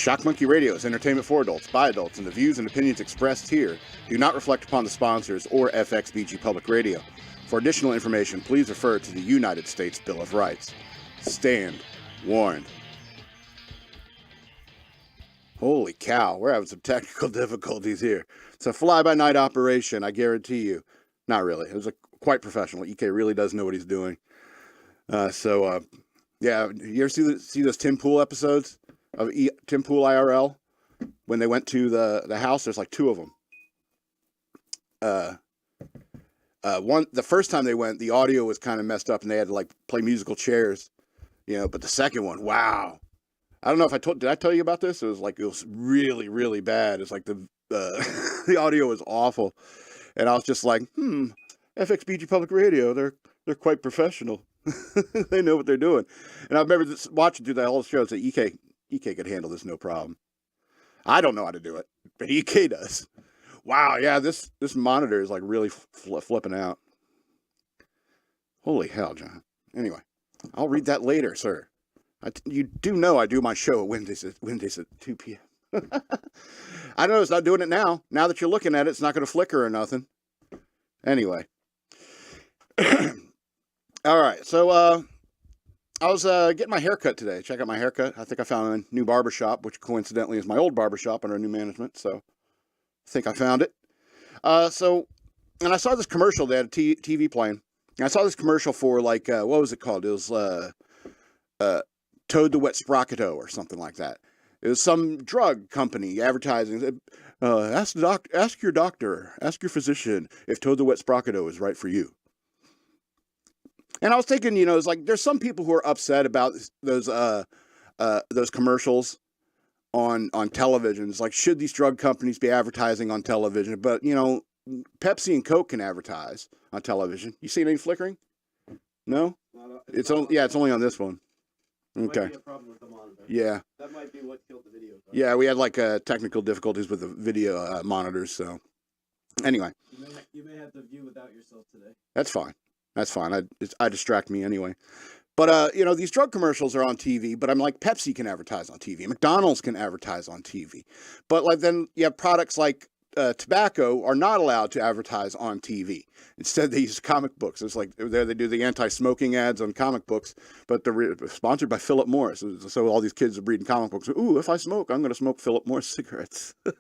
Shock Monkey Radio is entertainment for adults, by adults, and the views and opinions expressed here do not reflect upon the sponsors or FXBG Public Radio. For additional information, please refer to the United States Bill of Rights. Stand warned. Holy cow, we're having some technical difficulties here. It's a fly-by-night operation, I guarantee you. Not really. It was quite professional. EK really does know what he's doing. Yeah, you ever see those Tim Pool episodes of Tim Pool IRL? When they went to the house, there's like two of them. The first time they went, the audio was kind of messed up and they had to like play musical chairs, but the second one, wow. I don't know if did I tell you about this? It was really, really bad. It's like the the audio was awful. And I was just like, FXBG Public Radio, they're quite professional. They know what they're doing. And I remember watching through that whole show and say, EK could handle this no problem. I don't know how to do it, but EK does. Wow, yeah, this monitor is like really flipping out. Holy hell, John. Anyway, I'll read that later, sir. You do know I do my show at Wednesdays at 2 p.m. I know it's not doing it now. Now that you're looking at it, it's not going to flicker or nothing. Anyway. All right, so I was getting my hair cut today. Check out my haircut. I think I found a new barbershop, which coincidentally is my old barbershop under new management, so I think I found it. And I saw this commercial. They had a TV playing. And I saw this commercial for, like, what was it called? It was Toad the Wet Sprockito or something like that. It was some drug company advertising. Ask your doctor, ask your physician if Toad the Wet Sprockito is right for you. And I was thinking, it's like there's some people who are upset about those commercials on television. It's like, should these drug companies be advertising on television? But Pepsi and Coke can advertise on television. You seen any flickering? No. It's only on this one. Okay. Might be a problem with the monitor. Yeah. That might be what killed the video. Yeah, we had like technical difficulties with the video monitors. So anyway. You may have to view without yourself today. That's fine. That's fine. I distract me anyway. But, these drug commercials are on TV, but I'm like, Pepsi can advertise on TV. McDonald's can advertise on TV. But like then you have products like tobacco are not allowed to advertise on TV. Instead, they use comic books. It's like there they do the anti-smoking ads on comic books, but they're sponsored by Philip Morris. So all these kids are reading comic books. Ooh, if I smoke, I'm going to smoke Philip Morris cigarettes. But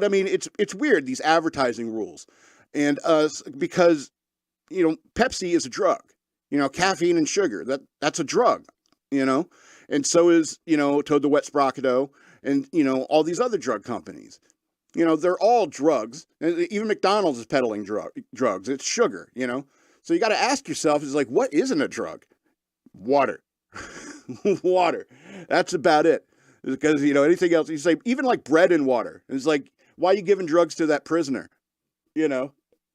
I mean, it's weird, these advertising rules. And because, Pepsi is a drug. Caffeine and sugar, that's a drug, and so is, Toad the Wet Sprockito and, all these other drug companies. They're all drugs. And even McDonald's is peddling drugs. It's sugar, So you got to ask yourself, is like, what isn't a drug? Water. Water. That's about it. Because, anything else, you say, even like bread and water. It's like, why are you giving drugs to that prisoner?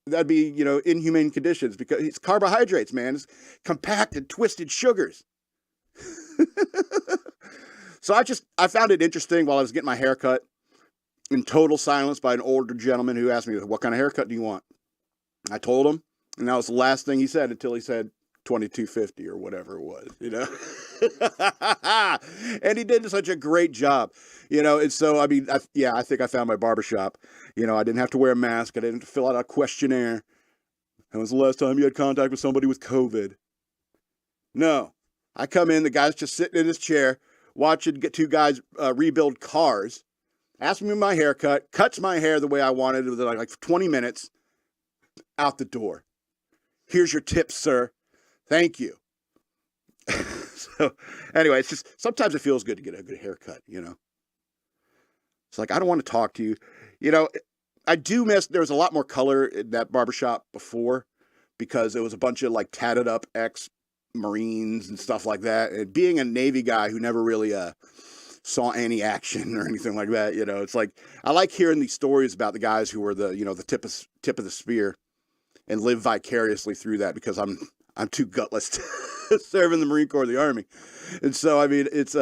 That'd be, inhumane conditions because it's carbohydrates, man. It's compacted, twisted sugars. So I found it interesting while I was getting my hair cut in total silence by an older gentleman who asked me, what kind of haircut do you want? I told him, and that was the last thing he said until he said $22.50 or whatever it was, And he did such a great job, and so, I mean, I think I found my barbershop. I didn't have to wear a mask. I didn't have to fill out a questionnaire. When was the last time you had contact with somebody with COVID? No. I come in, the guy's just sitting in his chair, watching two guys rebuild cars, asks me my haircut, cuts my hair the way I wanted it within like 20 minutes, out the door. Here's your tip, sir. Thank you. So anyway, it's just, sometimes it feels good to get a good haircut, It's like, I don't want to talk to you. I do miss, there was a lot more color in that barbershop before because it was a bunch of like tatted up ex-Marines and stuff like that. And being a Navy guy who never really saw any action or anything like that, it's like, I like hearing these stories about the guys who were the, the tip of the spear and live vicariously through that because I'm too gutless to serve in the Marine Corps or the Army. And so, I mean, it's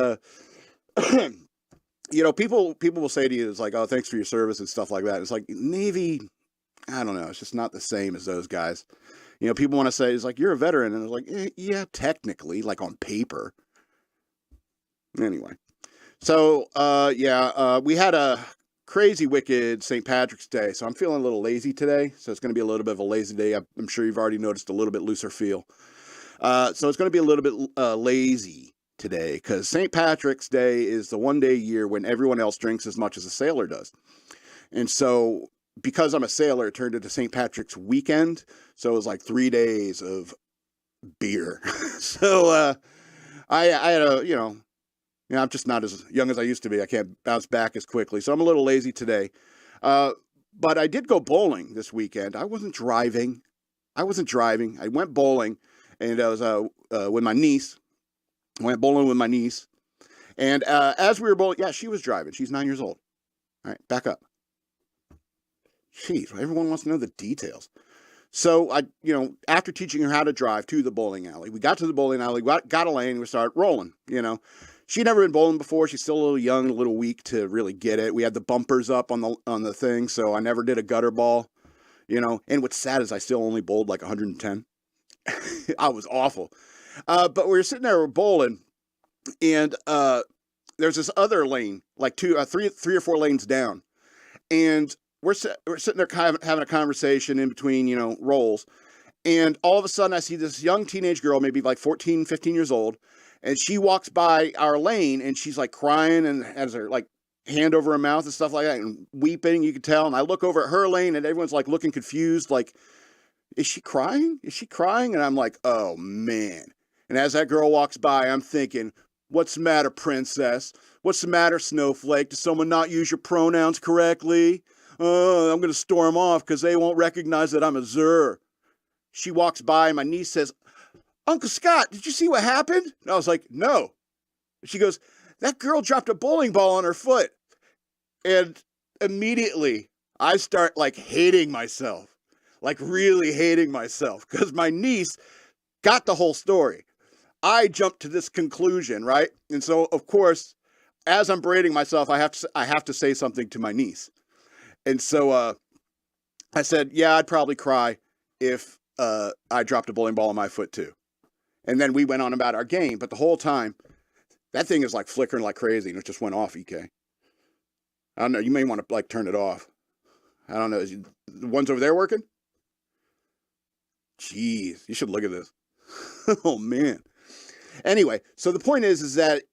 people will say to you, it's like, oh, thanks for your service and stuff like that. It's like Navy, I don't know. It's just not the same as those guys. People want to say, it's like, you're a veteran. And it's like, yeah, technically, like on paper. Anyway. So, we had a crazy wicked St. Patrick's Day, so I'm feeling a little lazy today. So it's going to be a little bit of a lazy day. I'm sure you've already noticed a little bit looser feel. So it's going to be a little bit lazy today because St. Patrick's Day is the one day a year when everyone else drinks as much as a sailor does. And so because I'm a sailor, it turned into St. Patrick's weekend. So it was like 3 days of beer. So I had I'm just not as young as I used to be. I can't bounce back as quickly. So I'm a little lazy today. But I did go bowling this weekend. I wasn't driving. I went bowling, and I was with my niece. I went bowling with my niece. And as we were bowling, yeah, she was driving. She's 9 years old. All right, back up. Jeez, everyone wants to know the details. So after teaching her how to drive to the bowling alley, we got to the bowling alley, got a lane, and we started rolling, She'd never been bowling before. She's still a little young, a little weak to really get it. We had the bumpers up on the thing, so I never did a gutter ball, And what's sad is I still only bowled like 110. I was awful. But we were sitting there, we're bowling, and there's this other lane, like three or four lanes down, and we're sitting there kind of having a conversation in between, rolls, and all of a sudden I see this young teenage girl, maybe like 14, 15 years old. And she walks by our lane and she's like crying and has her like hand over her mouth and stuff like that and weeping, you can tell. And I look over at her lane and everyone's like looking confused, like, is she crying? And I'm like, oh man. And as that girl walks by, I'm thinking, what's the matter, princess? What's the matter, snowflake? Does someone not use your pronouns correctly? I'm going to storm off because they won't recognize that I'm a Zer. She walks by and my niece says, Uncle Scott, did you see what happened? And I was like, no. She goes, that girl dropped a bowling ball on her foot. And immediately I start like hating myself, like really hating myself because my niece got the whole story. I jumped to this conclusion, right? And so, of course, as I'm berating myself, I have to say something to my niece. And so I said, yeah, I'd probably cry if I dropped a bowling ball on my foot too. And then we went on about our game, but the whole time, that thing is like flickering like crazy, and it just went off, EK. I don't know, you may want to like turn it off. I don't know, is the ones over there working? Jeez, you should look at this. Oh man. Anyway, so the point is that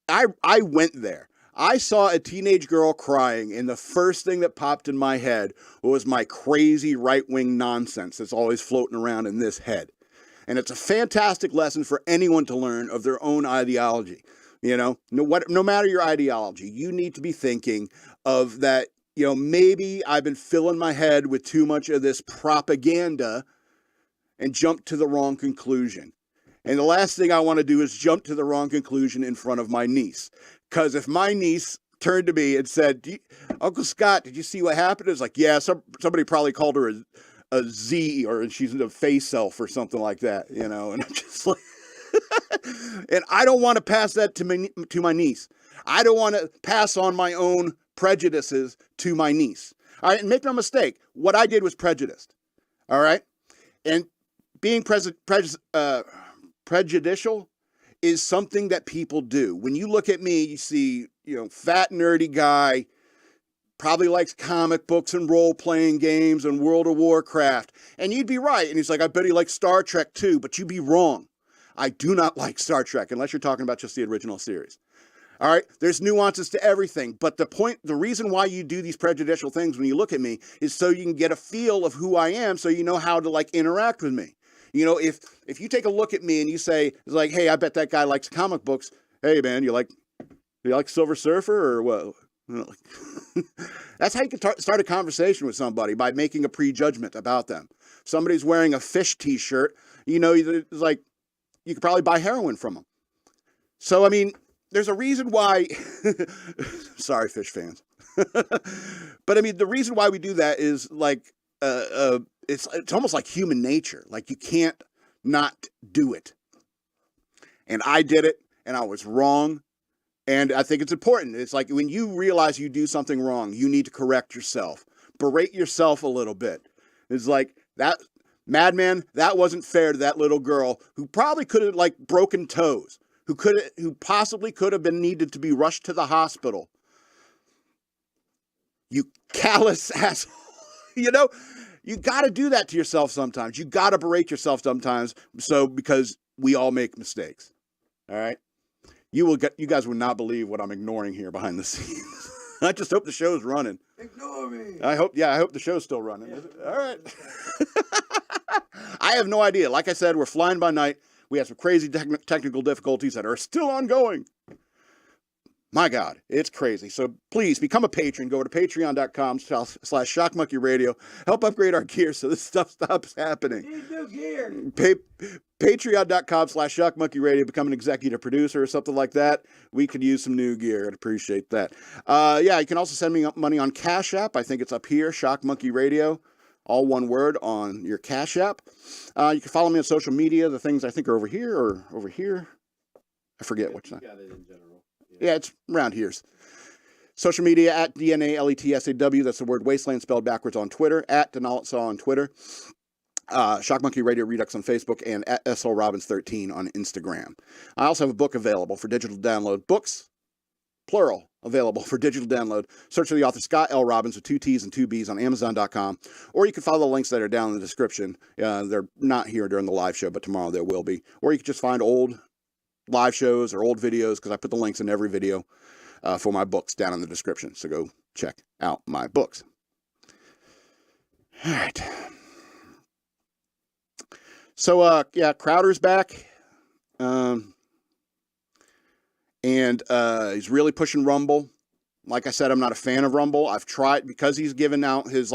I went there. I saw a teenage girl crying, and the first thing that popped in my head was my crazy right-wing nonsense that's always floating around in this head. And it's a fantastic lesson for anyone to learn of their own ideology. No matter your ideology, you need to be thinking of that, maybe I've been filling my head with too much of this propaganda and jumped to the wrong conclusion. And the last thing I want to do is jump to the wrong conclusion in front of my niece. Because if my niece turned to me and said, Uncle Scott, did you see what happened? It's like, yeah, somebody probably called her a Z, or she's a face self or something like that, and I'm just like, and I don't want to pass that to my niece. I don't want to pass on my own prejudices to my niece. All right, and make no mistake, what I did was prejudiced. All right, and being prejudicial is something that people do. When you look at me, you see, fat nerdy guy. Probably likes comic books and role-playing games and World of Warcraft. And you'd be right. And he's like, I bet he likes Star Trek too, but you'd be wrong. I do not like Star Trek, unless you're talking about just the original series. All right? There's nuances to everything. But the reason why you do these prejudicial things when you look at me is so you can get a feel of who I am, so you know how to like interact with me. If you take a look at me and you say, like, hey, I bet that guy likes comic books. Hey, man, you like Silver Surfer or what? That's how you can start a conversation with somebody, by making a prejudgment about them. Somebody's wearing a fish t-shirt, it's like you could probably buy heroin from them. So, I mean, there's a reason why, sorry, fish fans. But I mean, the reason why we do that is like, it's almost like human nature. Like you can't not do it. And I did it and I was wrong. And I think it's important. It's like when you realize you do something wrong, you need to correct yourself. Berate yourself a little bit. It's like, that madman, that wasn't fair to that little girl who probably could have like broken toes. who possibly could have been needed to be rushed to the hospital. You callous asshole. You know, you got to do that to yourself sometimes. You got to berate yourself sometimes. So, because we all make mistakes. All right. You guys would not believe what I'm ignoring here behind the scenes. I just hope the show's running. Ignore me. I hope the show's still running. Yeah. All right. I have no idea. Like I said, we're flying by night. We have some crazy technical difficulties that are still ongoing. My God, it's crazy. So please become a patron. Go to patreon.com/shockmonkeyradio. Help upgrade our gear so this stuff stops happening. Need new gear. Patreon.com/shockmonkeyradio. Become an executive producer or something like that. We could use some new gear. I'd appreciate that. Yeah, you can also send me money on Cash App. I think it's up here, Shock Monkey Radio. All one word on your Cash App. You can follow me on social media. The things I think are over here or over here. I forget which one. Got it in general. Yeah, it's around here. Social media at DNALETSAW. That's the word wasteland spelled backwards on Twitter. At Denalitsaw on Twitter. Shock Monkey Radio Redux on Facebook. And at SLRobbins13 on Instagram. I also have a book available for digital download. Books, plural, available for digital download. Search for the author Scott L. Robbins with 2 T's and 2 B's on Amazon.com. Or you can follow the links that are down in the description. They're not here during the live show, but tomorrow there will be. Or you can just find old live shows or old videos, because I put the links in every video for my books down in the description. So go check out my books. All right. So, yeah, Crowder's back. And he's really pushing Rumble. Like I said, I'm not a fan of Rumble. I've tried, because he's given out his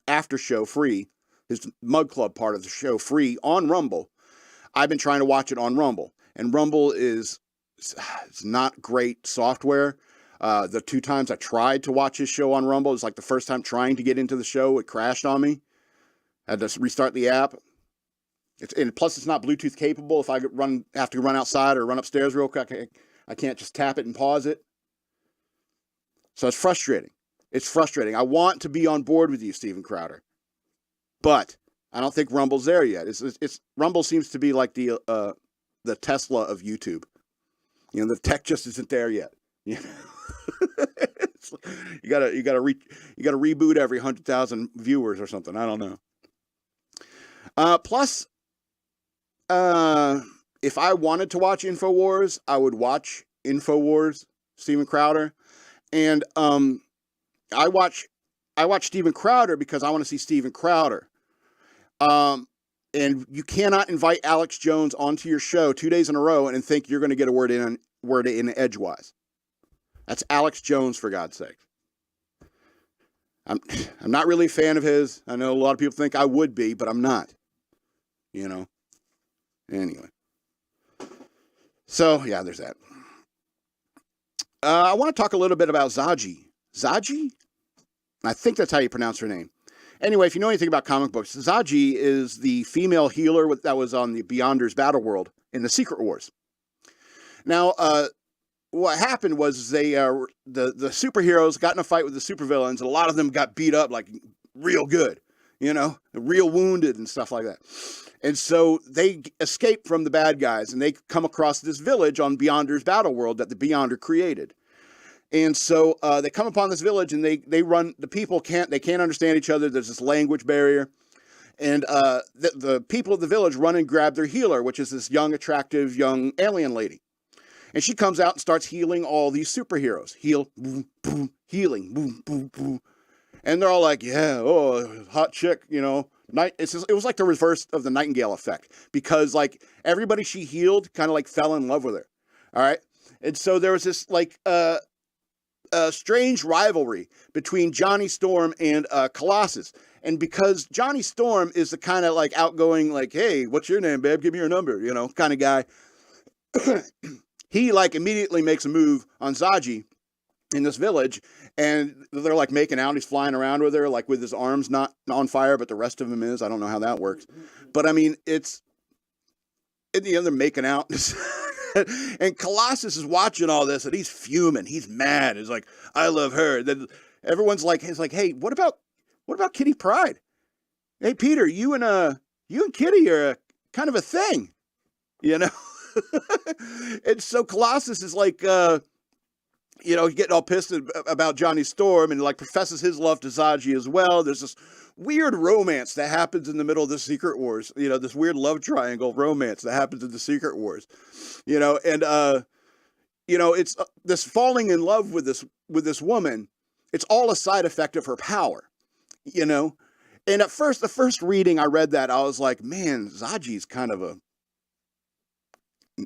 after show free, his Mug Club part of the show free on Rumble. I've been trying to watch it on Rumble. And Rumble it's not great software. The 2 times I tried to watch his show on Rumble, it's like the first time trying to get into the show, it crashed on me. I had to restart the app. And plus, it's not Bluetooth capable. If I have to run outside or run upstairs real quick, I can't just tap it and pause it. So it's frustrating. It's frustrating. I want to be on board with you, Steven Crowder, but I don't think Rumble's there yet. Rumble seems to be like the Tesla of YouTube. You know, the tech just isn't there yet. You know? you gotta reboot every 100,000 viewers or something. I don't know. Plus, if I wanted to watch InfoWars, I would watch InfoWars, Steven Crowder, and I watch Steven Crowder because I want to see Steven Crowder. And you cannot invite Alex Jones onto your show 2 days in a row and think you're going to get a word in edgewise. That's Alex Jones, for God's sake. I'm not really a fan of his. I know a lot of people think I would be, but I'm not. You know. Anyway. So, yeah, there's that. I want to talk a little bit about Zsaji. Zsaji? I think that's how you pronounce her name. Anyway, if you know anything about comic books, Zsaji is the female healer that was on the Beyonders Battle World in the Secret Wars. Now, what happened was the superheroes got in a fight with the supervillains, and a lot of them got beat up like real good, you know, real wounded and stuff like that. And so they escape from the bad guys, and they come across this village on Beyonders Battle World that the Beyonder created. And so they come upon this village, and they run. The people can't understand each other. There's this language barrier, and the people of the village run and grab their healer, which is this young, attractive, young alien lady. And she comes out and starts healing all these superheroes. Heal, boom, boom, healing, boom, boom, boom. And they're all like, yeah, oh, hot chick, you know. It was like the reverse of the Nightingale effect, because like everybody she healed kind of like fell in love with her. All right. And so there was this like strange rivalry between Johnny Storm and Colossus. And because Johnny Storm is the kind of like outgoing, like, hey, what's your name, babe? Give me your number, you know, kind of guy. He like immediately makes a move on Zsaji in this village, and they're like making out. He's flying around with her, like with his arms not on fire, but the rest of him is. I don't know how that works. But I mean, it's in the end, they're making out. And Colossus is watching all this, and he's fuming. He's mad. He's like, I love her. Then everyone's like, hey, what about Kitty Pryde? Hey, Peter, you and Kitty are kind of a thing, you know? And so Colossus is like, getting all pissed about Johnny Storm and like professes his love to Zsaji as well. There's this weird romance that happens in the middle of the Secret Wars. This weird love triangle romance that happens in the Secret Wars. And it's this falling in love with this woman. It's all a side effect of her power. And at first, the first reading I read that, I was like, man, Zsaji's kind of a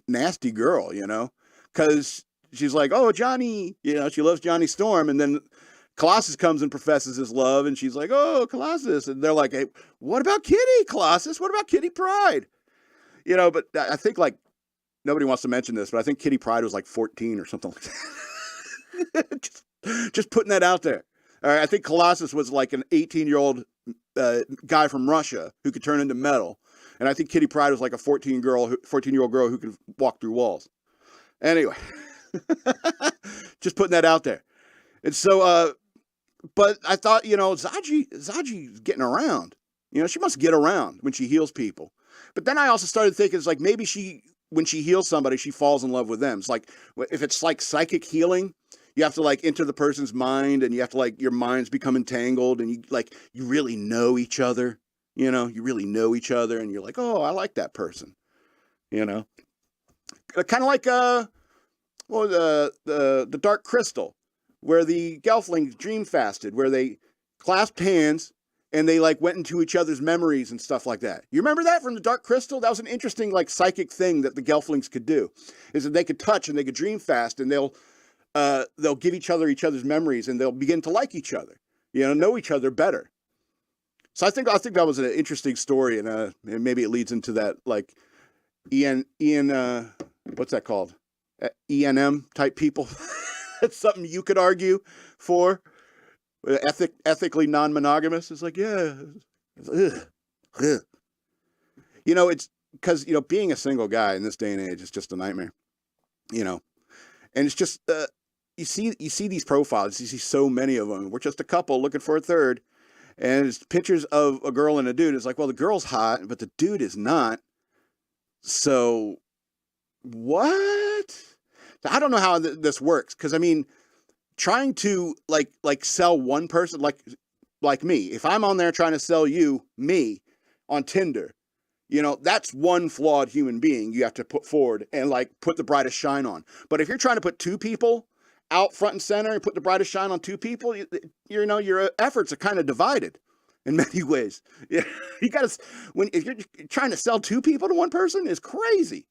nasty girl, because she's like, oh, Johnny, she loves Johnny Storm. And then Colossus comes and professes his love. And she's like, oh, Colossus. And they're like, hey, what about Kitty, Colossus? What about Kitty Pryde? But I think like nobody wants to mention this, but I think Kitty Pryde was like 14 or something like that. just putting that out there. All right, I think Colossus was like an 18-year-old guy from Russia who could turn into metal. And I think Kitty Pryde was like a 14-year-old girl who could walk through walls. Anyway, just putting that out there. And so, but I thought, Zsaji's getting around. She must get around when she heals people. But then I also started thinking, it's like maybe when she heals somebody, she falls in love with them. It's like, if it's like psychic healing, you have to like enter the person's mind, and you have to like, your minds become entangled, and you really know each other. You really know each other, and you're like, oh, I like that person. Kind of like the Dark Crystal, where the Gelflings dream fasted, where they clasped hands and they like went into each other's memories and stuff like that. You remember that from the Dark Crystal? That was an interesting like psychic thing that the Gelflings could do, is that they could touch and they could dream fast, and they'll give each other's memories, and they'll begin to like each other, know each other better. So I think that was an interesting story, and maybe it leads into that like Ian what's that called? ENM type people. It's something you could argue for. Ethically non-monogamous. It's like, yeah, it's because being a single guy in this day and age is just a nightmare. And it's just you see these profiles. You see so many of them. We're just a couple looking for a third. And it's pictures of a girl and a dude. It's like, well, the girl's hot, but the dude is not. So, what? I don't know how this works. Because, I mean, trying to, like sell one person, like me. If I'm on there trying to sell me, on Tinder, that's one flawed human being you have to put forward and, like, put the brightest shine on. But if you're trying to put two people out front and center and put the brightest shine on two people, your efforts are kind of divided in many ways. Yeah, if you're trying to sell two people to one person, is crazy.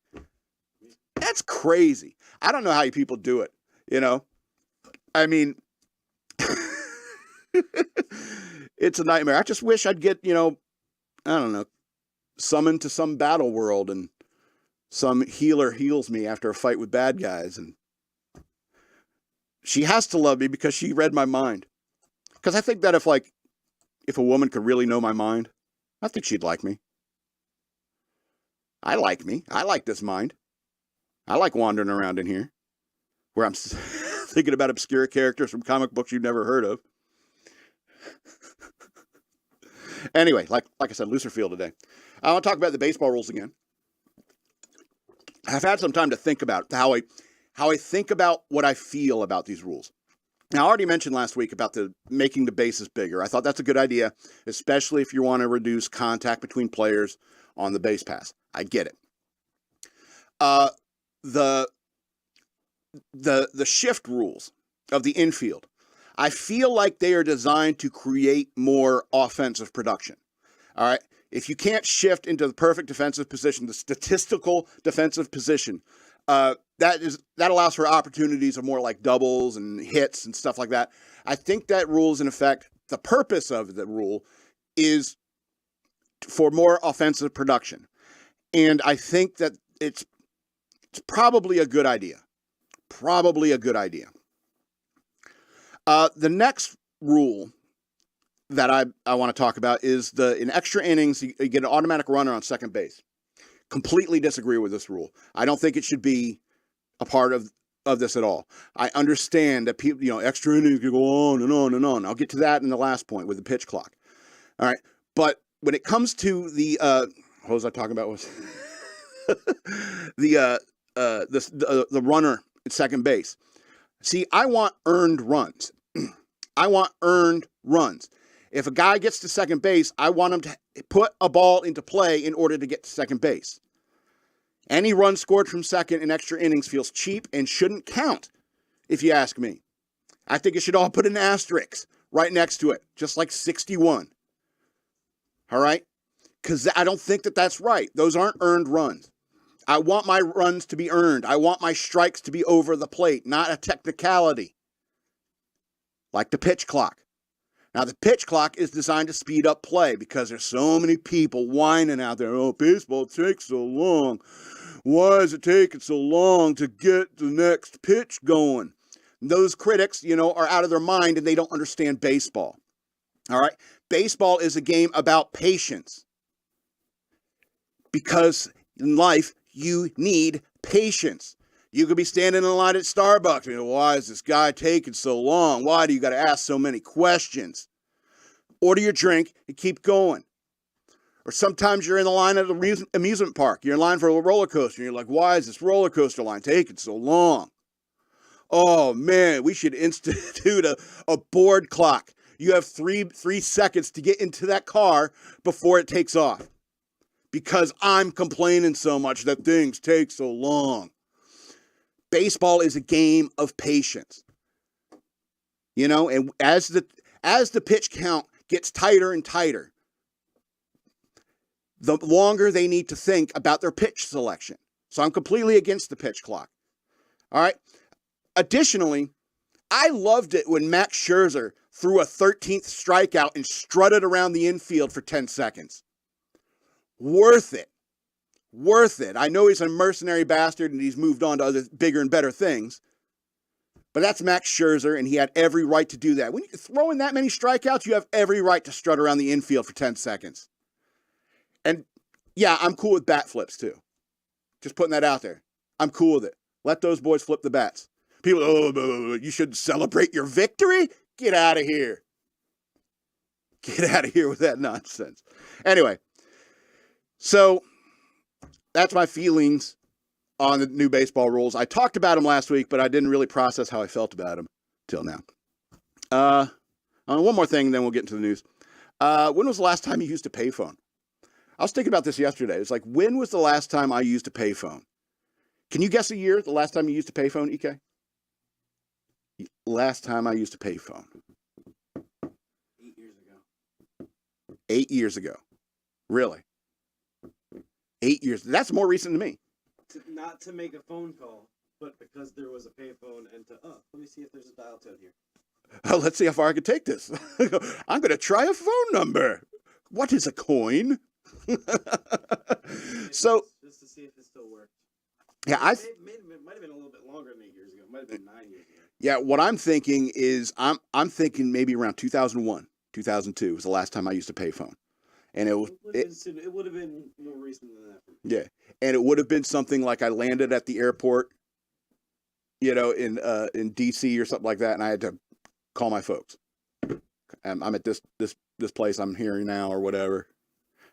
That's crazy. I don't know how you people do it. I mean, it's a nightmare. I just wish I'd get, I don't know, summoned to some battle world, and some healer heals me after a fight with bad guys, and she has to love me because she read my mind. Because I think that if a woman could really know my mind, I think she'd like me. I like me. I like this mind. I like wandering around in here, where I'm thinking about obscure characters from comic books you've never heard of. Anyway, like I said, looser feel today. I want to talk about the baseball rules again. I've had some time to think about how I think about what I feel about these rules. Now, I already mentioned last week about making the bases bigger. I thought that's a good idea, especially if you want to reduce contact between players on the base pass. I get it. The shift rules of the infield, I feel like they are designed to create more offensive production. All right. If you can't shift into the perfect defensive position, the statistical defensive position, that allows for opportunities of more like doubles and hits and stuff like that. I think that rule is in effect. The purpose of the rule is for more offensive production. And I think that it's probably a good idea. Probably a good idea. The next rule that I want to talk about is in extra innings, you get an automatic runner on second base. Completely disagree with this rule. I don't think it should be a part of this at all. I understand that people, extra innings can go on and on and on. I'll get to that in the last point with the pitch clock. All right. But when it comes to the, what was I talking about? the runner at second base. See, I want earned runs. I want earned runs. If a guy gets to second base, I want him to put a ball into play in order to get to second base. Any run scored from second in extra innings feels cheap and shouldn't count, if you ask me. I think it should all put an asterisk right next to it, just like 61. All right? Because I don't think that that's right. Those aren't earned runs. I want my runs to be earned. I want my strikes to be over the plate, not a technicality. Like the pitch clock. Now, the pitch clock is designed to speed up play because there's so many people whining out there. Oh, baseball takes so long. Why is it taking so long to get the next pitch going? And those critics, are out of their mind and they don't understand baseball. All right? Baseball is a game about patience. Because in life, you need patience. You could be standing in line at Starbucks. Why is this guy taking so long? Why do you got to ask so many questions? Order your drink and keep going. Or sometimes you're in the line at an amusement park. You're in line for a roller coaster. And you're like, why is this roller coaster line taking so long? Oh, man, we should institute a board clock. You have three seconds to get into that car before it takes off. Because I'm complaining so much that things take so long. Baseball is a game of patience. And as the pitch count gets tighter and tighter, the longer they need to think about their pitch selection. So I'm completely against the pitch clock. All right. Additionally, I loved it when Max Scherzer threw a 13th strikeout and strutted around the infield for 10 seconds. Worth it. Worth it. I know he's a mercenary bastard and he's moved on to other bigger and better things. But that's Max Scherzer, and he had every right to do that. When you throw in that many strikeouts, you have every right to strut around the infield for 10 seconds. And yeah, I'm cool with bat flips too. Just putting that out there. I'm cool with it. Let those boys flip the bats. People, you should celebrate your victory? Get out of here. Get out of here with that nonsense. Anyway, so that's my feelings on the new baseball rules. I talked about them last week, but I didn't really process how I felt about them till now. One more thing, then we'll get into the news. When was the last time you used a payphone? I was thinking about this yesterday. It's like, when was the last time I used a payphone? Can you guess a year, the last time you used a payphone, EK? Last time I used a payphone. 8 years ago. 8 years ago. Really? 8 years. That's more recent than me. Not to make a phone call, but because there was a payphone and let me see if there's a dial tone here. Oh, let's see how far I can take this. I'm going to try a phone number. What is a coin? So, just to see if it still works. Yeah, It might have been a little bit longer than 8 years ago. It might have been 9 years ago. Yeah, what I'm thinking is I'm thinking maybe around 2001, 2002 was the last time I used a payphone. And it would have been more recent than that. Yeah, and it would have been something like I landed at the airport, in DC or something like that, and I had to call my folks. I'm at this place I'm here now or whatever.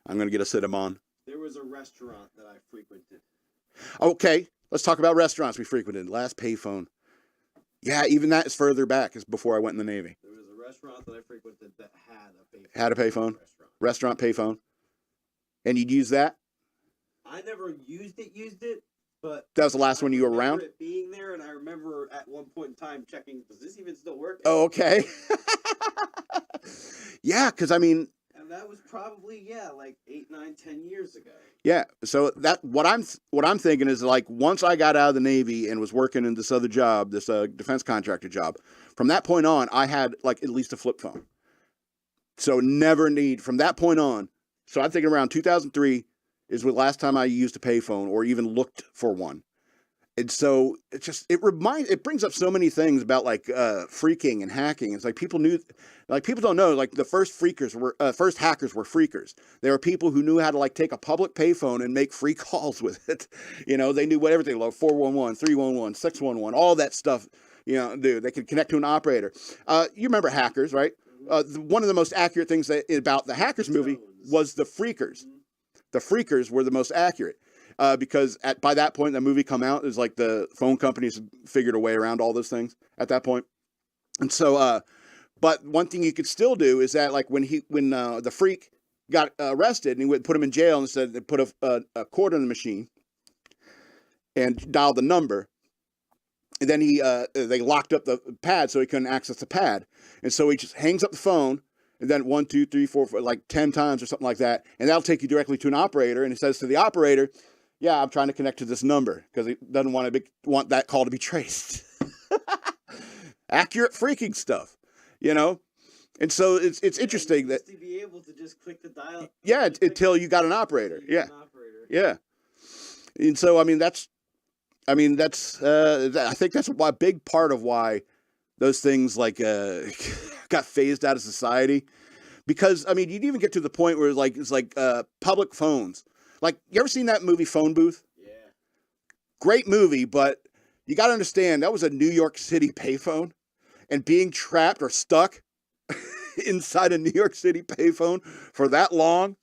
I'm gonna get a sit-em-on. There was a restaurant that I frequented. Okay, let's talk about restaurants we frequented. Last payphone. Yeah, even that is further back. It's before I went in the Navy. There was a restaurant that I frequented that had a payphone. Had a payphone. Restaurant payphone. And you'd use that? I never used it, but that was the last one you were around? It being there, and I remember at one point in time checking, does this even still work? Oh, okay. Yeah, because I mean... And that was probably, like 8, 9, 10 years ago. Yeah, so what I'm thinking is, like, once I got out of the Navy and was working in this other job, this defense contractor job, from that point on, I had, like, at least a flip phone. So from that point on, so I'm thinking around 2003 is the last time I used a payphone or even looked for one. And so it brings up so many things about like freaking and hacking. It's like people don't know, like the first hackers were freakers. There were people who knew how to like take a public payphone and make free calls with it. They knew what everything, like 411, 311, 611, all that stuff, do. They could connect to an operator. You remember Hackers, right? One of the most accurate things about the Hackers movie was the Freakers. The Freakers were the most accurate. because by that point, the movie come out is like the phone companies figured a way around all those things at that point. And so, but one thing you could still do is that like when the freak got arrested and he would put him in jail and said they put a cord in the machine and dialed the number. And then they locked up the pad so he couldn't access the pad. And so he just hangs up the phone and then 1, 2, 3, 4, like 10 times or something like that. And that'll take you directly to an operator. And he says to the operator, yeah, I'm trying to connect to this number because he doesn't want that call to be traced. Accurate freaking stuff, you know? And so it's interesting that to be able to just click the dial. Yeah, until you got an operator. Yeah. Yeah. And so, I think that's a big part of why those things like got phased out of society. Because, I mean, you'd even get to the point where it's like public phones. Like, you ever seen that movie Phone Booth? Yeah. Great movie, but you got to understand, that was a New York City payphone. And being trapped or stuck inside a New York City payphone for that long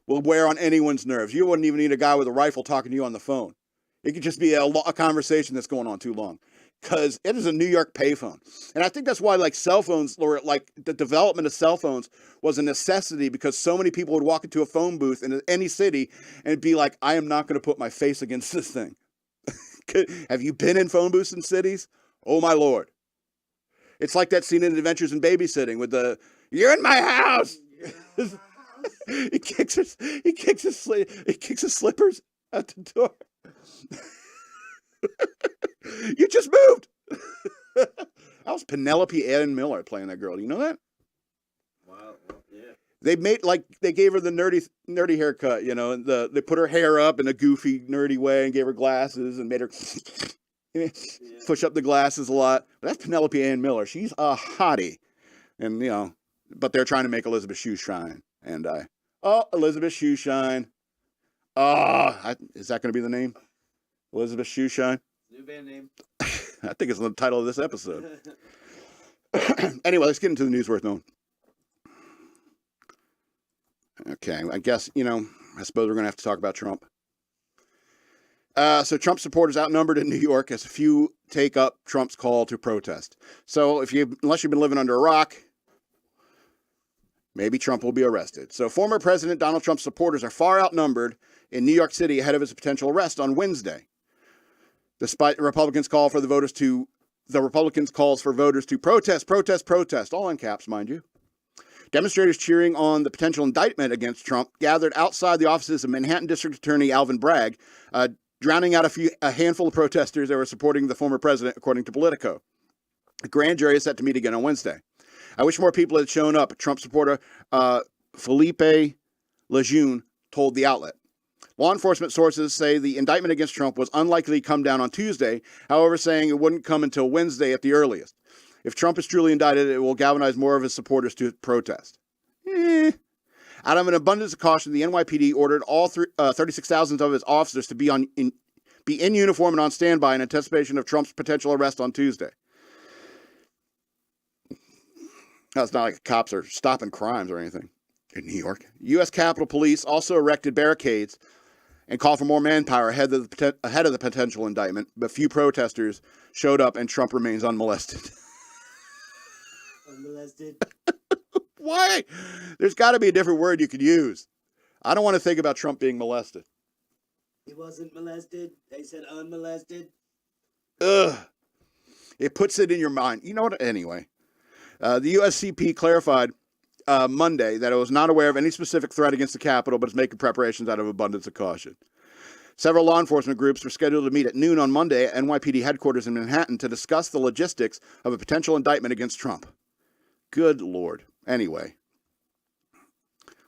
will wear on anyone's nerves. You wouldn't even need a guy with a rifle talking to you on the phone. It could just be a conversation that's going on too long because it is a New York payphone. And I think that's why like cell phones or like the development of cell phones was a necessity because so many people would walk into a phone booth in any city and be like, I am not going to put my face against this thing. Have you been in phone booths in cities? Oh my Lord. It's like that scene in Adventures in Babysitting with you're in my house. He kicks his slippers at the door. You just moved. That was Penelope Ann Miller playing that girl. Do you know that? Wow. Yeah. They gave her the nerdy haircut, you know, and they put her hair up in a goofy, nerdy way and gave her glasses and made her push up the glasses a lot. But that's Penelope Ann Miller. She's a hottie, and you know, but they're trying to make Elisabeth Shue shine. And Elisabeth Shue shine. Is that going to be the name? Elisabeth Shue shine. New band name. I think it's the title of this episode. Anyway, let's get into the news worth knowing. Okay, I guess, I suppose we're going to have to talk about Trump. So Trump supporters outnumbered in New York as a few take up Trump's call to protest. So unless you've been living under a rock, maybe Trump will be arrested. So former President Donald Trump's supporters are far outnumbered in New York City ahead of his potential arrest on Wednesday. Despite the Republicans' calls for voters to protest, all in caps, mind you. Demonstrators cheering on the potential indictment against Trump gathered outside the offices of Manhattan District Attorney Alvin Bragg, drowning out a handful of protesters that were supporting the former president, according to Politico. The grand jury is set to meet again on Wednesday. I wish more people had shown up, Trump supporter Philippe Lejeune told the outlet. Law enforcement sources say the indictment against Trump was unlikely to come down on Tuesday, however, saying it wouldn't come until Wednesday at the earliest. If Trump is truly indicted, it will galvanize more of his supporters to protest. Out of an abundance of caution, the NYPD ordered all 36,000 of its officers to be in uniform and on standby in anticipation of Trump's potential arrest on Tuesday. Now, it's not like cops are stopping crimes or anything in New York. U.S. Capitol Police also erected barricades and called for more manpower ahead of the potential indictment, but few protesters showed up and Trump remains unmolested. Unmolested? Why? There's got to be a different word you could use. I don't want to think about Trump being molested. He wasn't molested. They said unmolested. Ugh. It puts it in your mind. You know what? Anyway. The USCP clarified Monday that it was not aware of any specific threat against the Capitol, but is making preparations out of abundance of caution. Several law enforcement groups were scheduled to meet at noon on Monday at NYPD headquarters in Manhattan to discuss the logistics of a potential indictment against Trump. Good Lord. Anyway,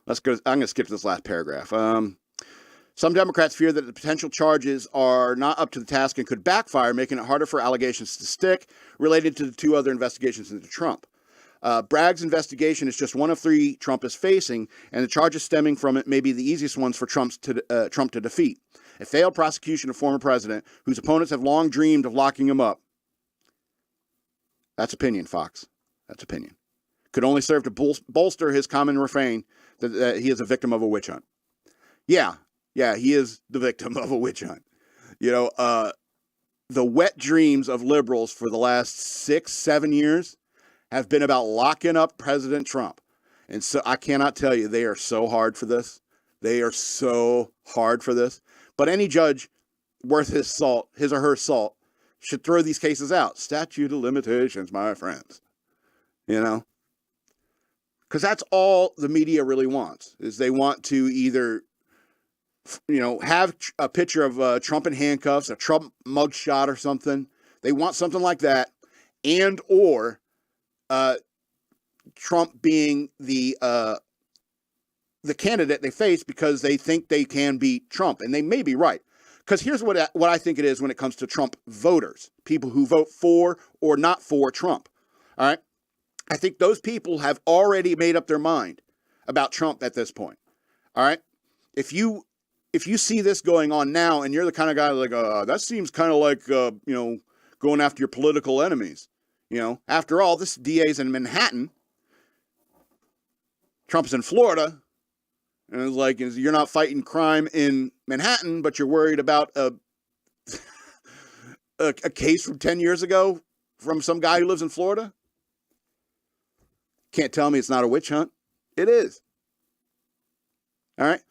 let's go. I'm going to skip this last paragraph. Some Democrats fear that the potential charges are not up to the task and could backfire, making it harder for allegations to stick related to the two other investigations into Trump. Bragg's investigation is just one of three Trump is facing, and the charges stemming from it may be the easiest ones for Trump to defeat. A failed prosecution of former president, whose opponents have long dreamed of locking him up. That's opinion, Fox. That's opinion. Could only serve to bolster his common refrain that he is a victim of a witch hunt. Yeah, Yeah, he is the victim of a witch hunt. The wet dreams of liberals for the last 6-7 years have been about locking up President Trump. And so I cannot tell you, they are so hard for this. They are so hard for this. But any judge worth his or her salt, should throw these cases out. Statute of limitations, my friends. Because that's all the media really wants, is they want to either have a picture of Trump in handcuffs, a Trump mugshot or something. They want something like that, and or Trump being the candidate they face because they think they can beat Trump, and they may be right. Because here's what I think it is when it comes to Trump voters, people who vote for or not for Trump. All right, I think those people have already made up their mind about Trump at this point. All right, if you see this going on now, and you're the kind of guy like, that seems kind of like, going after your political enemies. After all, this DA's in Manhattan. Trump's in Florida. And it's like, you're not fighting crime in Manhattan, but you're worried about a case from 10 years ago from some guy who lives in Florida. Can't tell me it's not a witch hunt. It is. All right.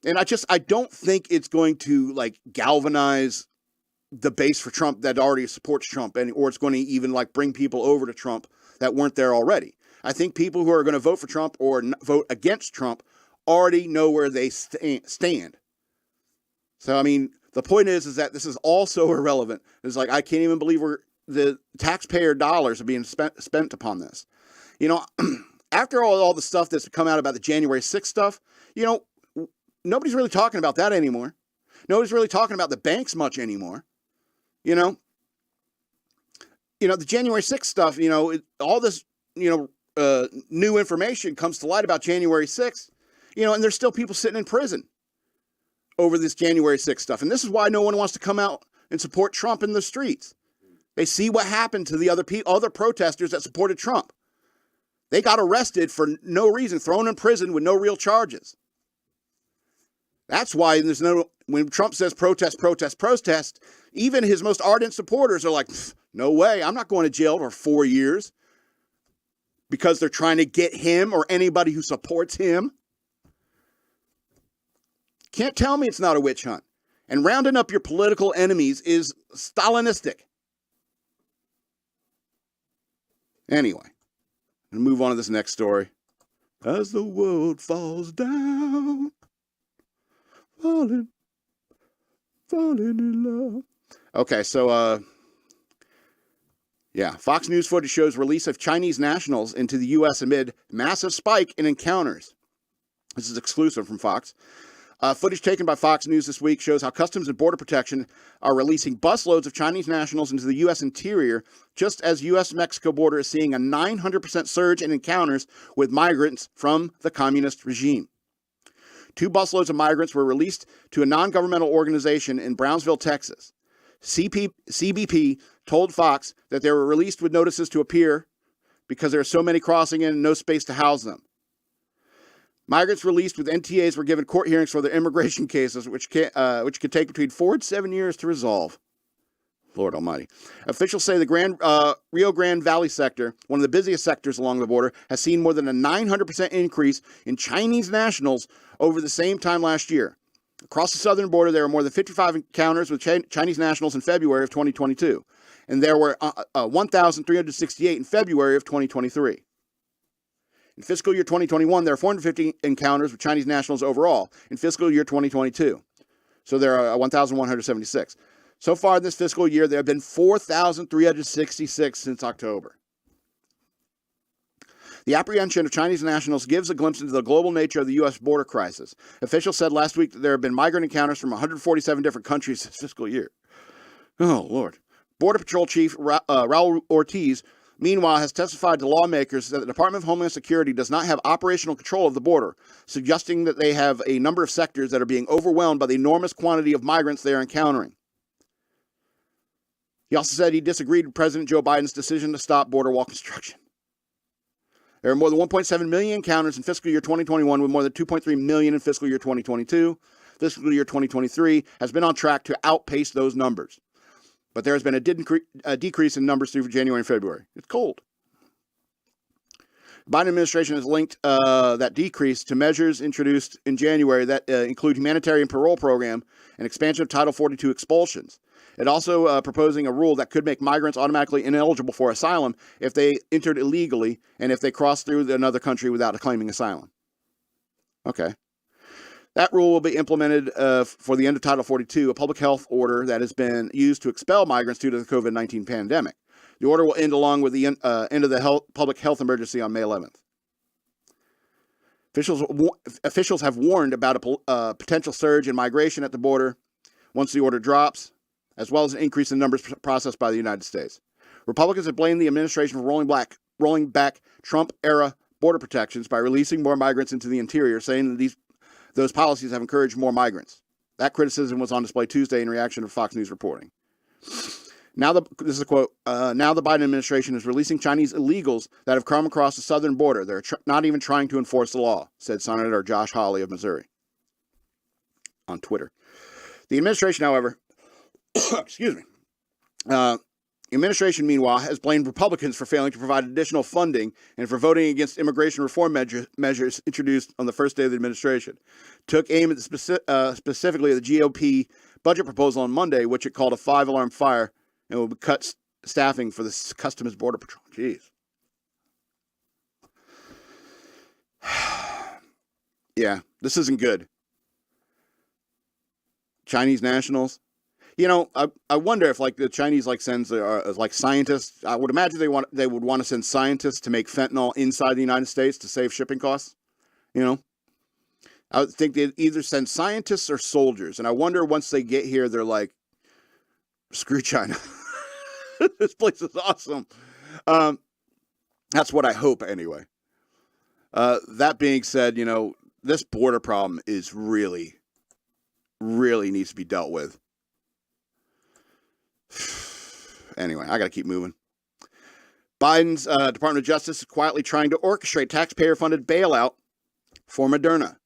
And I don't think it's going to galvanize the base for Trump that already supports Trump, or it's going to even bring people over to Trump that weren't there already. I think people who are going to vote for Trump or vote against Trump already know where they stand. So, I mean, the point is that this is all so irrelevant. It's I can't even believe the taxpayer dollars are being spent upon this. After all the stuff that's come out about the January 6th stuff, nobody's really talking about that anymore. Nobody's really talking about the banks much anymore. The January 6th stuff, all this, new information comes to light about January 6th, and there's still people sitting in prison over this January 6th stuff. And this is why no one wants to come out and support Trump in the streets. They see what happened to the other protesters that supported Trump. They got arrested for no reason, thrown in prison with no real charges. That's why when Trump says protest, protest, protest, even his most ardent supporters are like, no way, I'm not going to jail for 4 years, because they're trying to get him or anybody who supports him. Can't tell me it's not a witch hunt. And rounding up your political enemies is Stalinistic. Anyway, I'm going to move on to this next story. As the world falls down, falling in love. Okay, so, Fox News footage shows release of Chinese nationals into the U.S. amid massive spike in encounters. This is exclusive from Fox. Footage taken by Fox News this week shows how Customs and Border Protection are releasing busloads of Chinese nationals into the U.S. interior, just as U.S.-Mexico border is seeing a 900% surge in encounters with migrants from the communist regime. 2 busloads of migrants were released to a non-governmental organization in Brownsville, Texas. CBP told Fox that they were released with notices to appear because there are so many crossing in and no space to house them. Migrants released with NTAs were given court hearings for their immigration cases, which could take between 4 and 7 years to resolve. Lord Almighty. Officials say the Rio Grande Valley sector, one of the busiest sectors along the border, has seen more than a 900% increase in Chinese nationals over the same time last year. Across the southern border, there were more than 55 encounters with Chinese nationals in February of 2022, and there were 1,368 in February of 2023. In fiscal year 2021, there are 450 encounters with Chinese nationals overall. In fiscal year 2022, so there are 1,176. So far in this fiscal year, there have been 4,366 since October. The apprehension of Chinese nationals gives a glimpse into the global nature of the U.S. border crisis. Officials said last week that there have been migrant encounters from 147 different countries this fiscal year. Oh, Lord. Border Patrol Chief Raul Ortiz, meanwhile, has testified to lawmakers that the Department of Homeland Security does not have operational control of the border, suggesting that they have a number of sectors that are being overwhelmed by the enormous quantity of migrants they are encountering. He also said he disagreed with President Joe Biden's decision to stop border wall construction. There are more than 1.7 million encounters in fiscal year 2021, with more than 2.3 million in fiscal year 2022. fiscal year 2023 has been on track to outpace those numbers. But there has been a decrease in numbers through January and February. It's cold. The Biden administration has linked that decrease to measures introduced in January that include humanitarian parole program and expansion of Title 42 expulsions. It also proposing a rule that could make migrants automatically ineligible for asylum if they entered illegally and if they crossed through another country without claiming asylum. Okay. That rule will be implemented for the end of Title 42, a public health order that has been used to expel migrants due to the COVID-19 pandemic. The order will end along with the end of the public health emergency on May 11th. Officials have warned about a potential surge in migration at the border once the order drops, as well as an increase in numbers processed by the United States. Republicans have blamed the administration for rolling back Trump-era border protections by releasing more migrants into the interior, saying that those policies have encouraged more migrants. That criticism was on display Tuesday in reaction to Fox News reporting. This is a quote, now the Biden administration is releasing Chinese illegals that have come across the southern border. They're not even trying to enforce the law, said Senator Josh Hawley of Missouri on Twitter. The administration, however, excuse me, the administration, meanwhile, has blamed Republicans for failing to provide additional funding and for voting against immigration reform measures introduced on the first day of the administration. Took aim at specifically the GOP budget proposal on Monday, which it called a 5-alarm fire, and will cut staffing for the Customs Border Patrol. Jeez. Yeah, this isn't good. Chinese nationals. You know, I wonder if the Chinese sends scientists. I would imagine they would want to send scientists to make fentanyl inside the United States to save shipping costs. You know, I would think they'd either send scientists or soldiers, and I wonder once they get here, they're like, screw China. This place is awesome. That's what I hope anyway. That being said, you know, this border problem is really needs to be dealt with. Anyway, I got to keep moving. Biden's Department of Justice is quietly trying to orchestrate taxpayer-funded bailout for Moderna.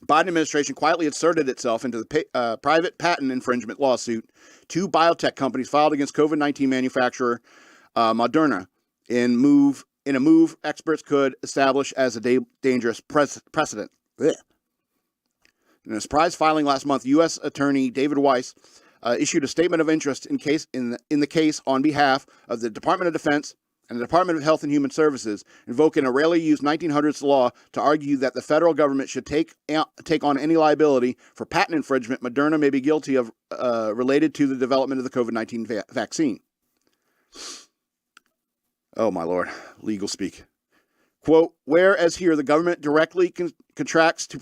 Biden administration quietly inserted itself into the private patent infringement lawsuit two biotech companies filed against COVID-19 manufacturer Moderna in a move experts could establish as a dangerous precedent. Blech. In a surprise filing last month, U.S. Attorney David Weiss issued a statement of interest in the case on behalf of the Department of Defense and the Department of Health and Human Services, invoking a rarely used 1900s law to argue that the federal government should take on any liability for patent infringement Moderna may be guilty of related to the development of the COVID-19 vaccine. Oh, my Lord. Legal speak. Quote, whereas here the government directly contracts to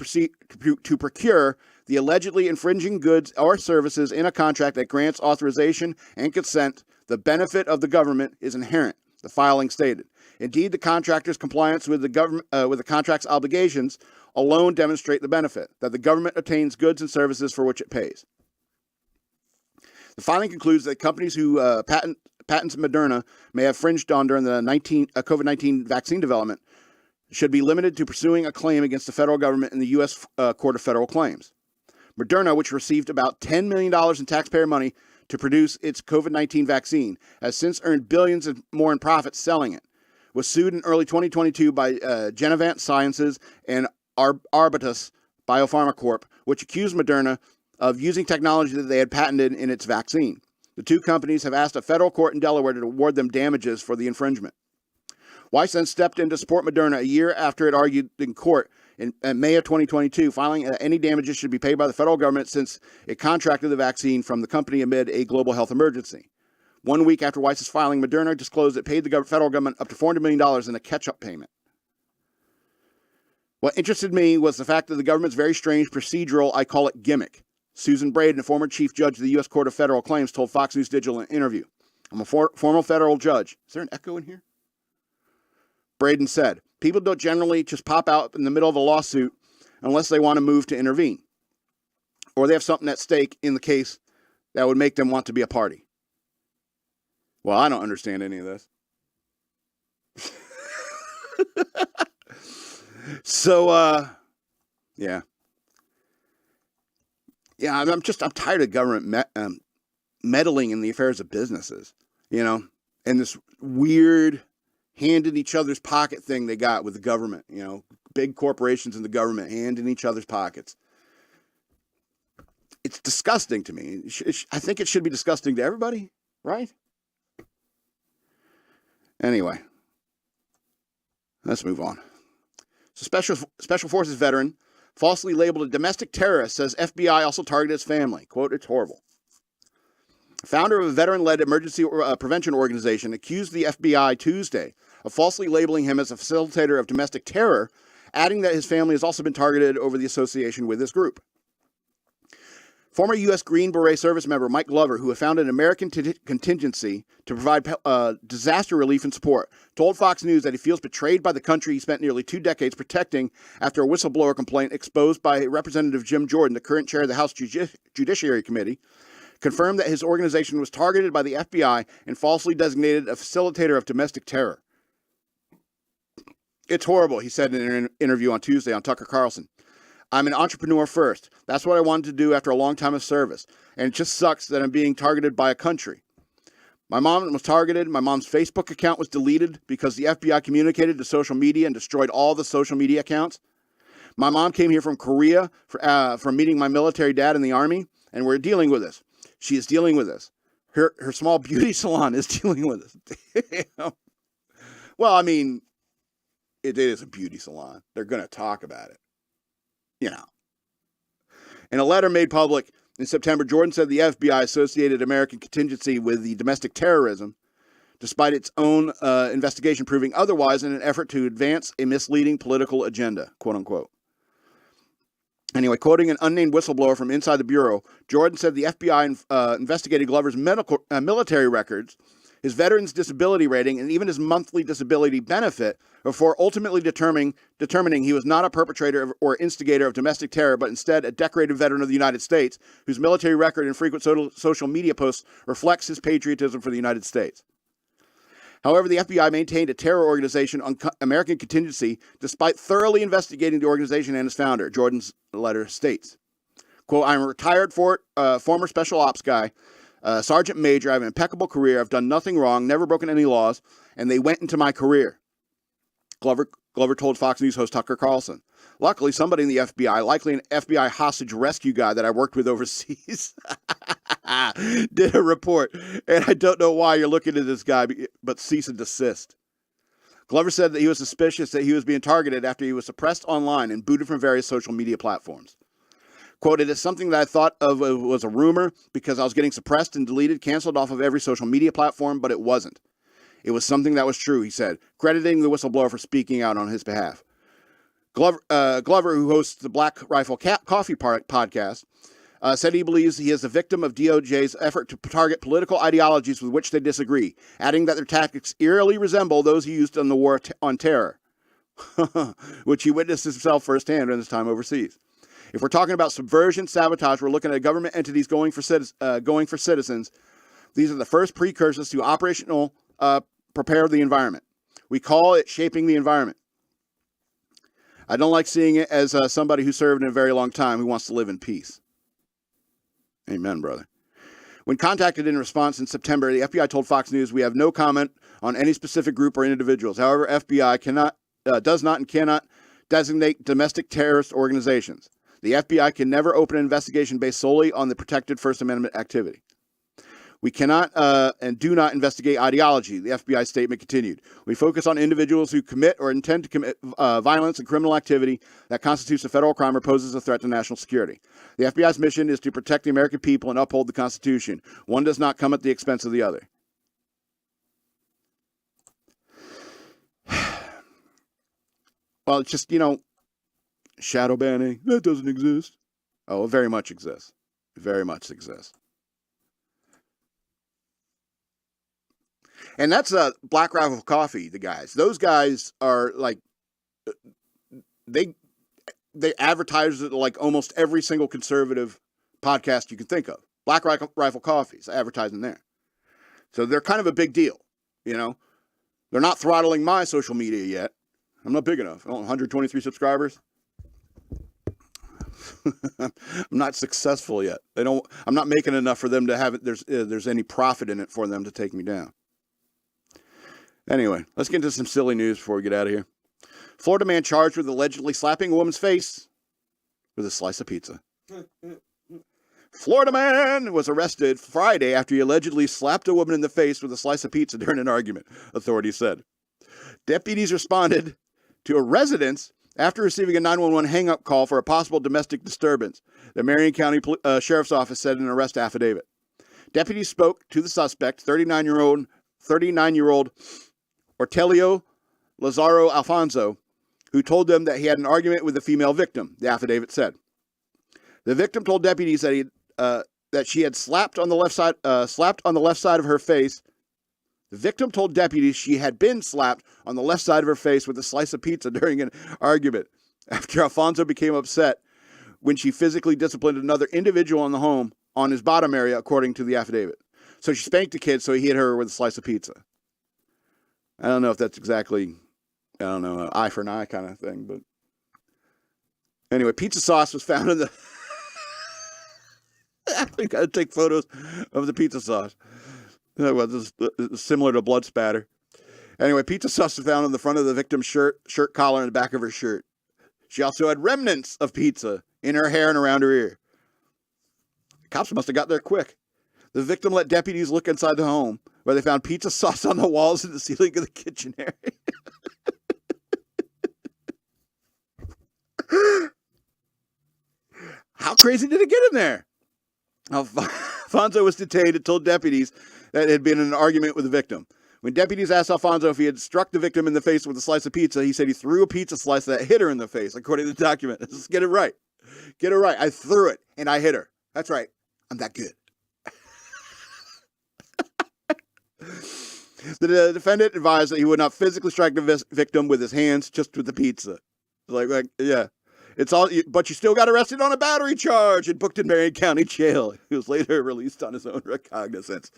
procure the allegedly infringing goods or services in a contract that grants authorization and consent, the benefit of the government is inherent, the filing stated. Indeed, the contractor's compliance with the contract's obligations alone demonstrate the benefit, that the government obtains goods and services for which it pays. The filing concludes that companies who patents Moderna may have infringed on during the COVID-19 vaccine development should be limited to pursuing a claim against the federal government in the U.S. Court of Federal Claims. Moderna, which received about $10 million in taxpayer money to produce its COVID-19 vaccine, has since earned billions more in profits selling it, was sued in early 2022 by Genevant Sciences and Arbutus Biopharma Corp., which accused Moderna of using technology that they had patented in its vaccine. The two companies have asked a federal court in Delaware to award them damages for the infringement. Weiss then stepped in to support Moderna a year after it argued in court in May of 2022, filing that any damages should be paid by the federal government since it contracted the vaccine from the company amid a global health emergency. 1 week after Weiss's filing, Moderna disclosed it paid the federal government up to $400 million in a catch-up payment. What interested me was the fact that the government's very strange procedural, I call it gimmick. Susan Braden, a former chief judge of the U.S. Court of Federal Claims, told Fox News Digital in an interview, I'm a former federal judge. Is there an echo in here? Braden said, people don't generally just pop out in the middle of a lawsuit unless they want to move to intervene, or they have something at stake in the case that would make them want to be a party. Well, I don't understand any of this. So, yeah. Yeah, I'm tired of government meddling in the affairs of businesses, you know, and this weird hand in each other's pocket thing they got with the government, you know, big corporations and the government hand in each other's pockets. It's disgusting to me. I think it should be disgusting to everybody, right? Anyway, let's move on. So Special Forces veteran, falsely labeled a domestic terrorist, says FBI also targeted his family. Quote, it's horrible. Founder of a veteran-led emergency prevention organization accused the FBI Tuesday of falsely labeling him as a facilitator of domestic terror, adding that his family has also been targeted over the association with this group. Former U.S. Green Beret service member Mike Glover, who founded an American contingency to provide disaster relief and support, told Fox News that he feels betrayed by the country he spent nearly 2 decades protecting after a whistleblower complaint exposed by Representative Jim Jordan, the current chair of the House Judiciary Committee, confirmed that his organization was targeted by the FBI and falsely designated a facilitator of domestic terror. It's horrible, he said in an interview on Tuesday on Tucker Carlson. I'm an entrepreneur first. That's what I wanted to do after a long time of service. And it just sucks that I'm being targeted by a country. My mom was targeted. My mom's Facebook account was deleted because the FBI communicated to social media and destroyed all the social media accounts. My mom came here from Korea from meeting my military dad in the Army, and we're dealing with this. She is dealing with this. Her small beauty salon is dealing with this. Well, I mean, it is a beauty salon. They're going to talk about it. You know. In a letter made public in September, Jordan said the FBI associated American contingency with the domestic terrorism, despite its own investigation proving otherwise, in an effort to advance a misleading political agenda, quote unquote. Anyway, quoting an unnamed whistleblower from inside the Bureau, Jordan said the FBI investigated Glover's military records, his veteran's disability rating, and even his monthly disability benefit before ultimately determining he was not a perpetrator or instigator of domestic terror, but instead a decorated veteran of the United States, whose military record and frequent social media posts reflects his patriotism for the United States. However, the FBI maintained a terror organization on American contingency despite thoroughly investigating the organization and its founder, Jordan's letter states. Quote, I'm a retired former special ops guy, sergeant major. I have an impeccable career. I've done nothing wrong, never broken any laws, and they went into my career. Glover told Fox News host Tucker Carlson. Luckily, somebody in the FBI, likely an FBI hostage rescue guy that I worked with overseas, did a report. And I don't know why you're looking at this guy, but cease and desist. Glover said that he was suspicious that he was being targeted after he was suppressed online and booted from various social media platforms. Quote, it is something that I thought of was a rumor because I was getting suppressed and deleted, canceled off of every social media platform, but it wasn't. It was something that was true, he said, crediting the whistleblower for speaking out on his behalf. Glover, who hosts the Black Rifle Coffee podcast, said he believes he is a victim of DOJ's effort to target political ideologies with which they disagree, adding that their tactics eerily resemble those he used in the war on terror, which he witnessed himself firsthand in his time overseas. If we're talking about subversion, sabotage, we're looking at government entities going for citizens. These are the first precursors to operational prepare the environment. We call it shaping the environment. I don't like seeing it as somebody who served in a very long time who wants to live in peace. Amen, brother. When contacted in response in September, the FBI told Fox News, we have no comment on any specific group or individuals. However, FBI does not and cannot designate domestic terrorist organizations. The FBI can never open an investigation based solely on the protected First Amendment activity. We cannot and do not investigate ideology, the FBI statement continued. We focus on individuals who commit or intend to commit violence and criminal activity that constitutes a federal crime or poses a threat to national security. The FBI's mission is to protect the American people and uphold the Constitution. One does not come at the expense of the other. Well, it's just, shadow banning, that doesn't exist. Oh, it very much exists. It very much exists. And that's Black Rifle Coffee, the guys. Those guys are like, they advertise it like almost every single conservative podcast you can think of. Black Rifle Coffee's advertising there. So they're kind of a big deal, They're not throttling my social media yet. I'm not big enough. 123 subscribers. I'm not successful yet. I'm not making enough for them to have it. There's any profit in it for them to take me down. Anyway, let's get into some silly news before we get out of here. Florida man charged with allegedly slapping a woman's face with a slice of pizza. Florida man was arrested Friday after he allegedly slapped a woman in the face with a slice of pizza during an argument, authorities said. Deputies responded to a residence after receiving a 911 hang-up call for a possible domestic disturbance, the Marion County Sheriff's Office said in an arrest affidavit. Deputies spoke to the suspect, 39-year-old Ortelio Lazaro Alfonso, who told them that he had an argument with the female victim, the affidavit said. The victim told deputies that she had slapped on the left side of her face. The victim told deputies she had been slapped on the left side of her face with a slice of pizza during an argument after Alfonso became upset when she physically disciplined another individual in the home on his bottom area, according to the affidavit. So she spanked the kid, so he hit her with a slice of pizza. I don't know if that's exactly, an eye for an eye kind of thing, but anyway, pizza sauce was found in the... We got to take photos of the pizza sauce. Well, this is similar to blood spatter. Anyway, pizza sauce was found on the front of the victim's shirt collar, and the back of her shirt. She also had remnants of pizza in her hair and around her ear. The cops must have got there quick. The victim let deputies look inside the home, where they found pizza sauce on the walls and the ceiling of the kitchen area. How crazy did it get in there? Alfonso was detained and told deputies that it had been an argument with the victim. When deputies asked Alfonso if he had struck the victim in the face with a slice of pizza, he said he threw a pizza slice that hit her in the face, according to the document. Let's get it right. Get it right. I threw it, and I hit her. That's right. I'm that good. The defendant advised that he would not physically strike the victim with his hands, just with the pizza. Like, yeah. It's all, but you still got arrested on a battery charge and booked in Marion County Jail. He was later released on his own recognizance.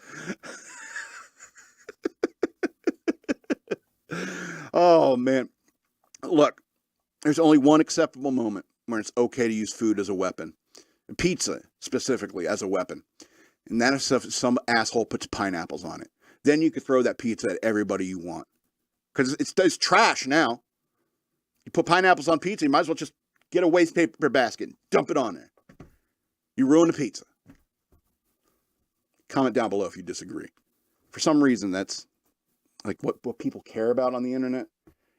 Oh, man. Look, there's only one acceptable moment where it's okay to use food as a weapon. Pizza, specifically, as a weapon. And that is if some asshole puts pineapples on it. Then you could throw that pizza at everybody you want. Because it's trash now. You put pineapples on pizza, you might as well just get a waste paper basket and dump it on there. You ruin the pizza. Comment down below if you disagree. For some reason, that's like what people care about on the internet.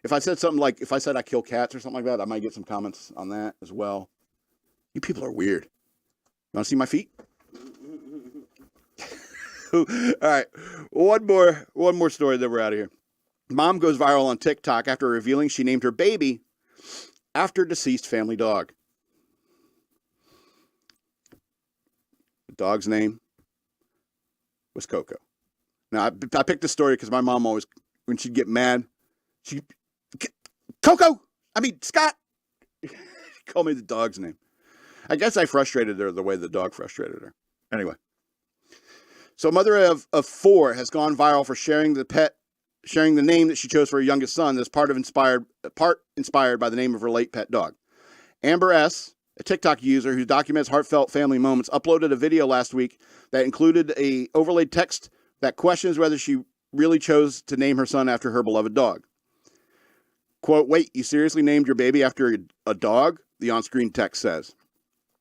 If I said something like, if I said I kill cats or something like that, I might get some comments on that as well. You people are weird. You want to see my feet? All right. One more story, then we're out of here. Mom goes viral on TikTok after revealing she named her baby after deceased family dog. The dog's name was Coco. Now, I picked this story because my mom always, when she'd get mad, Scott! Call me the dog's name. I guess I frustrated her the way the dog frustrated her. Anyway. So a mother of 4 has gone viral for sharing the name that she chose for her youngest son that's part inspired by the name of her late pet dog. Amber S., a TikTok user who documents heartfelt family moments, uploaded a video last week that included a overlaid text that questions whether she really chose to name her son after her beloved dog. Quote, "Wait, you seriously named your baby after a dog?" The on-screen text says.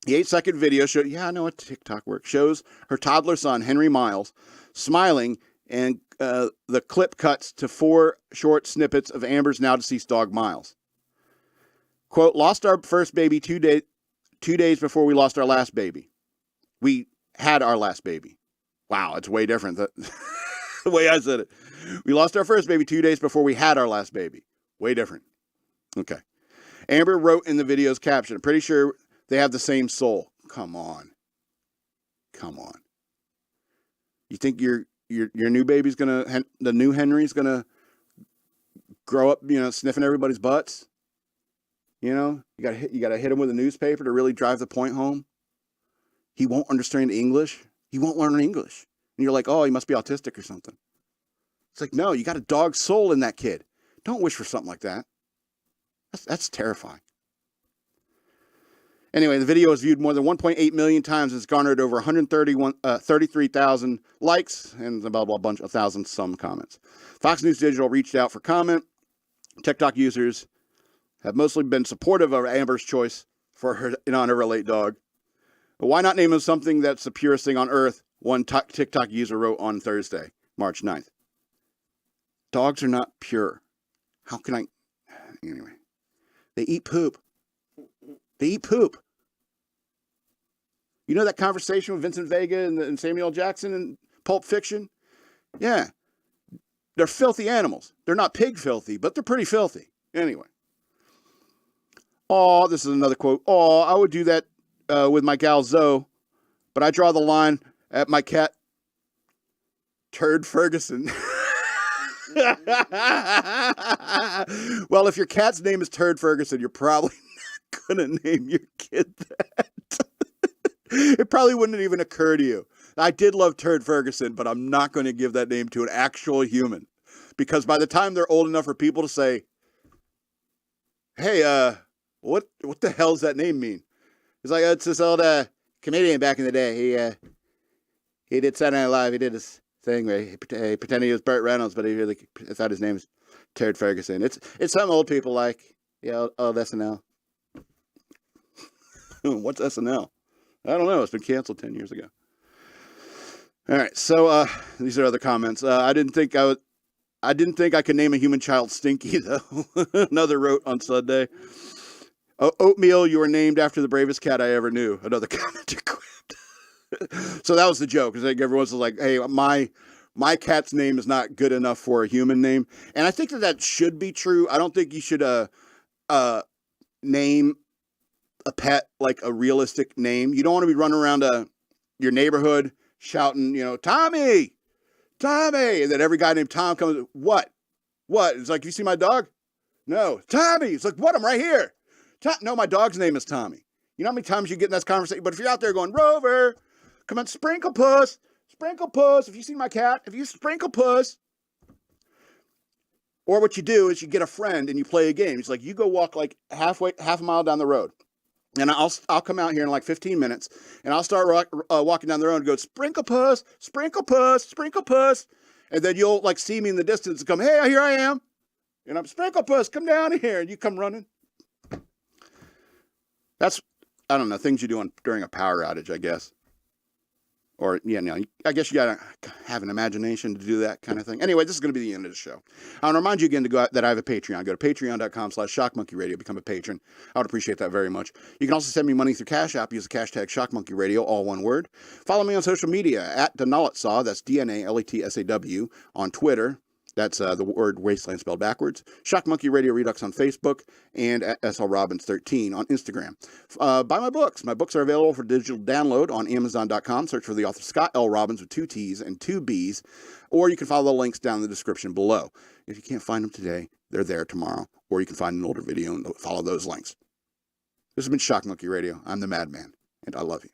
The 8-second video shows, yeah, I know what TikTok works, shows her toddler son, Henry Miles, smiling, and the clip cuts to 4 short snippets of Amber's now deceased dog, Miles. Quote, "Lost our first baby 2 days before we lost our last baby. We had our last baby." Wow, it's way different the way I said it. "We lost our first baby 2 days before we had our last baby." Way different. Okay. Amber wrote in the video's caption, "Pretty sure they have the same soul." Come on. You think your new baby's the new Henry's gonna grow up, sniffing everybody's butts? You gotta hit him with a newspaper to really drive the point home. He won't understand English. He won't learn English. And you're like, oh, he must be autistic or something. It's like, no, you got a dog soul in that kid. Don't wish for something like that. That's terrifying. Anyway, the video was viewed more than 1.8 million times. It's garnered over 33,000 likes and blah, blah, bunch of thousand some comments. Fox News Digital reached out for comment. TikTok users have mostly been supportive of Amber's choice for her in honor of her late dog. But why not name him something that's the purest thing on earth? One TikTok user wrote on Thursday, March 9th. Dogs are not pure. How can I? Anyway, they eat poop. They eat poop. You know that conversation with Vincent Vega and Samuel L. Jackson in Pulp Fiction? Yeah. They're filthy animals. They're not pig filthy, but they're pretty filthy. Anyway. Oh, this is another quote. Oh, I would do that with my gal Zoe, but I draw the line at my cat, Turd Ferguson. Well, if your cat's name is Turd Ferguson, you're probably not going to name your kid that. It probably wouldn't even occur to you. I did love Turd Ferguson, but I'm not going to give that name to an actual human. Because by the time they're old enough for people to say, hey, what the hell does that name mean? It's like, it's this old comedian back in the day. He did Saturday Night Live. He did this thing where he pretended he was Burt Reynolds, but he really thought his name was Turd Ferguson. It's some old people like, yeah, old SNL. What's SNL? I don't know. It's been canceled 10 years ago. All right. So these are other comments. I didn't think I could name a human child Stinky, though. Another wrote on Sunday. Oatmeal, you were named after the bravest cat I ever knew. Another commenter quipped. So that was the joke. Because like everyone's like, hey, my cat's name is not good enough for a human name. And I think that should be true. I don't think you should name a pet like a realistic name. You don't want to be running around your neighborhood shouting, Tommy, and then every guy named Tom comes, what? It's like, you see my dog? No. Tommy. It's like, what? I'm right here. No, my dog's name is Tommy. You know how many times you get in this conversation? But if you're out there going, Rover, come on, Sprinkle Puss. If you see my cat, if you Sprinkle Puss. Or what you do is you get a friend and you play a game. It's like, you go walk like half a mile down the road. And I'll come out here in like 15 minutes, and I'll start walking down the road and go, Sprinkle Puss, Sprinkle Puss, Sprinkle Puss. And then you'll like see me in the distance and come, hey, here I am. And I'm Sprinkle Puss, come down here. And you come running. That's, I don't know, things you do during a power outage, I guess. Or, I guess you got to have an imagination to do that kind of thing. Anyway, this is going to be the end of the show. I want to remind you again that I have a Patreon. Go to patreon.com/shockmonkeyradio. Become a patron. I would appreciate that very much. You can also send me money through Cash App. Use the hashtag shockmonkeyradio, all one word. Follow me on social media at Dnalitsaw. That's DNALETSAW on Twitter. That's the word wasteland spelled backwards. Shock Monkey Radio Redux on Facebook, and at SL Robbins 13 on Instagram. Buy my books. My books are available for digital download on Amazon.com. Search for the author Scott L. Robbins with 2 T's and 2 B's, or you can follow the links down in the description below. If you can't find them today, they're there tomorrow, or you can find an older video and follow those links. This has been Shock Monkey Radio. I'm the Madman, and I love you.